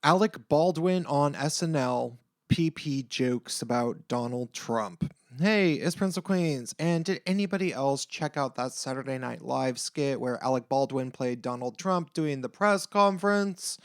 Alec Baldwin on SNL, PP jokes about Donald Trump. Hey, it's Prince of Queens, and did anybody else check out that Saturday Night Live skit where Alec Baldwin played Donald Trump doing the press conference?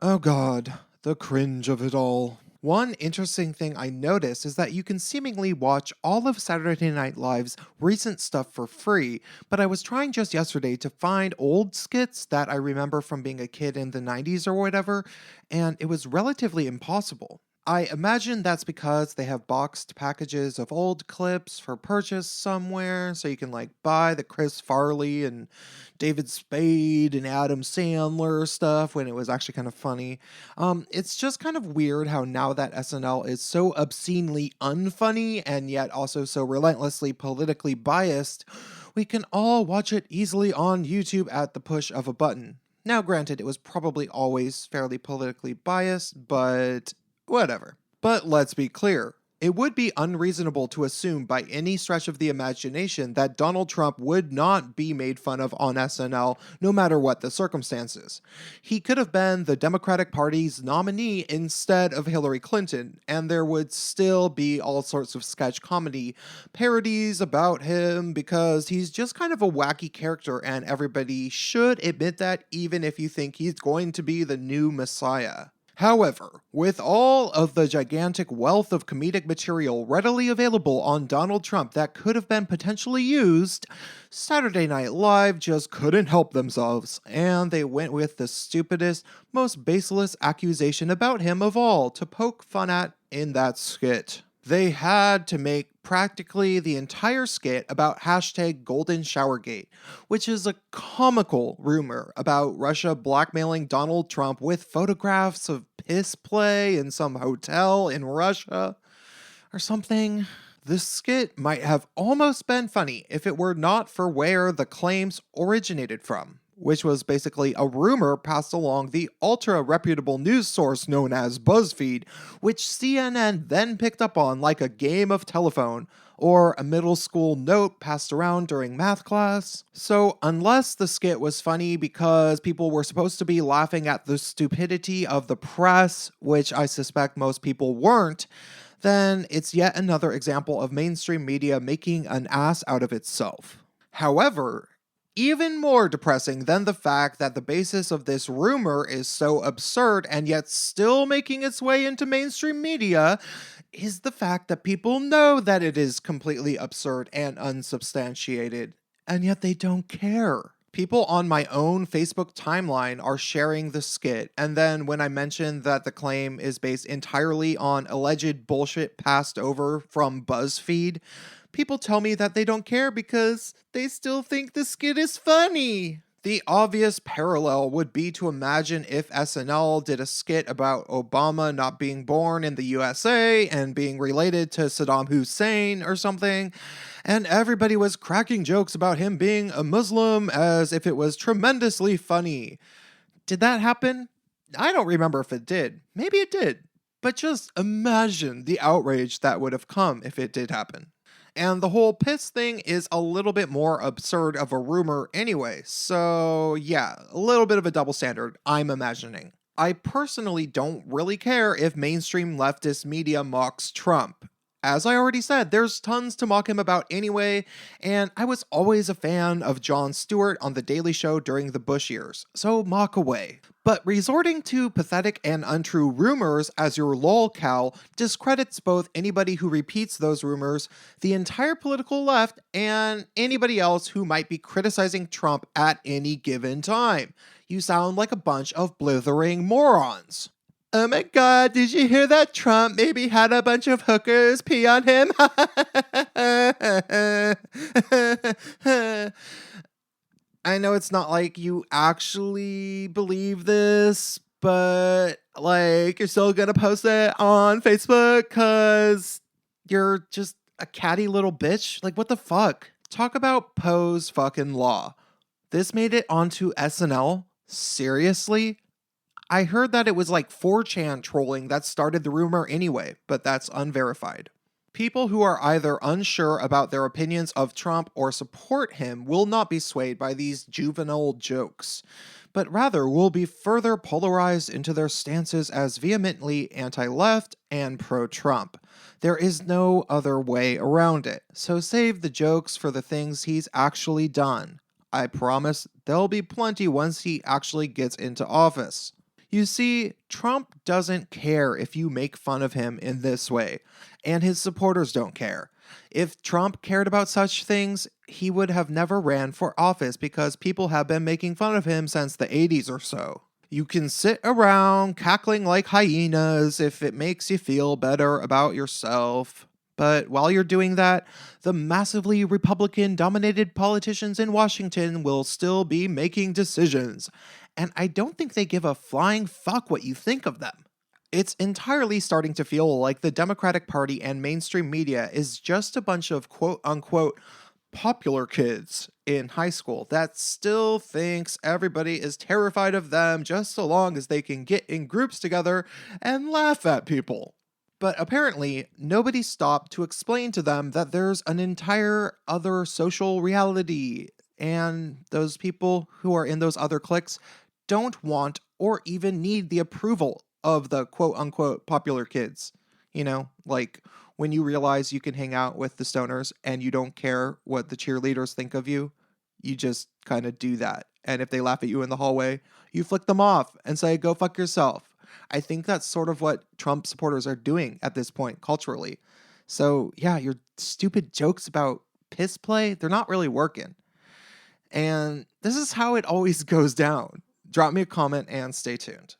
Oh god, the cringe of it all. One interesting thing I noticed is that you can seemingly watch all of Saturday Night Live's recent stuff for free, but I was trying just yesterday to find old skits that I remember from being a kid in the 90s or whatever, and it was relatively impossible. I imagine that's because they have boxed packages of old clips for purchase somewhere, so you can buy the Chris Farley and David Spade and Adam Sandler stuff when it was actually kind of funny. It's just kind of weird how now that SNL is so obscenely unfunny and yet also so relentlessly politically biased, we can all watch it easily on YouTube at the push of a button. Now, granted, it was probably always fairly politically biased, but whatever. But let's be clear. It would be unreasonable to assume by any stretch of the imagination that Donald Trump would not be made fun of on SNL no matter what the circumstances. He could have been the Democratic Party's nominee instead of Hillary Clinton, and there would still be all sorts of sketch comedy parodies about him because he's just kind of a wacky character, and everybody should admit that even if you think he's going to be the new messiah. However, with all of the gigantic wealth of comedic material readily available on Donald Trump that could have been potentially used, Saturday Night Live just couldn't help themselves, and they went with the stupidest, most baseless accusation about him of all to poke fun at in that skit. They had to make practically the entire skit about hashtag Golden Showergate, which is a comical rumor about Russia blackmailing Donald Trump with photographs of piss play in some hotel in Russia or something. The skit might have almost been funny if it were not for where the claims originated from, which was basically a rumor passed along the ultra-reputable news source known as BuzzFeed, which CNN then picked up on like a game of telephone, or a middle school note passed around during math class. So unless the skit was funny because people were supposed to be laughing at the stupidity of the press, which I suspect most people weren't, then it's yet another example of mainstream media making an ass out of itself. However, even more depressing than the fact that the basis of this rumor is so absurd and yet still making its way into mainstream media is the fact that people know that it is completely absurd and unsubstantiated, and yet they don't care. People on my own Facebook timeline are sharing the skit, and then when I mention that the claim is based entirely on alleged bullshit passed over from BuzzFeed, people tell me that they don't care because they still think the skit is funny. The obvious parallel would be to imagine if SNL did a skit about Obama not being born in the USA and being related to Saddam Hussein or something, and everybody was cracking jokes about him being a Muslim as if it was tremendously funny. Did that happen? I don't remember if it did. Maybe it did. But just imagine the outrage that would have come if it did happen. And the whole piss thing is a little bit more absurd of a rumor anyway, so yeah, a little bit of a double standard, I'm imagining. I personally don't really care if mainstream leftist media mocks Trump. As I already said, there's tons to mock him about anyway, and I was always a fan of Jon Stewart on The Daily Show during the Bush years, so mock away. But resorting to pathetic and untrue rumors as your lolcow discredits both anybody who repeats those rumors, the entire political left, and anybody else who might be criticizing Trump at any given time. You sound like a bunch of blithering morons. Oh my god, did you hear that Trump maybe had a bunch of hookers pee on him? I know it's not like you actually believe this, but you're still gonna post it on Facebook because you're just a catty little bitch? Like, what the fuck? Talk about Poe's fucking law. This made it onto SNL? Seriously? I heard that it was 4chan trolling that started the rumor anyway, but that's unverified. People who are either unsure about their opinions of Trump or support him will not be swayed by these juvenile jokes, but rather will be further polarized into their stances as vehemently anti-left and pro-Trump. There is no other way around it, so save the jokes for the things he's actually done. I promise there'll be plenty once he actually gets into office. You see, Trump doesn't care if you make fun of him in this way, and his supporters don't care. If Trump cared about such things, he would have never ran for office because people have been making fun of him since the 80s or so. You can sit around cackling like hyenas if it makes you feel better about yourself. But while you're doing that, the massively Republican dominated politicians in Washington will still be making decisions. And I don't think they give a flying fuck what you think of them. It's entirely starting to feel like the Democratic Party and mainstream media is just a bunch of quote unquote popular kids in high school that still thinks everybody is terrified of them just so long as they can get in groups together and laugh at people. But apparently, nobody stopped to explain to them that there's an entire other social reality, and those people who are in those other cliques don't want or even need the approval of the quote unquote popular kids. Like when you realize you can hang out with the stoners and you don't care what the cheerleaders think of you, you just kind of do that. And if they laugh at you in the hallway, you flick them off and say, go fuck yourself. I think that's sort of what Trump supporters are doing at this point culturally. So yeah, your stupid jokes about piss play, they're not really working. And this is how it always goes down. Drop me a comment and stay tuned.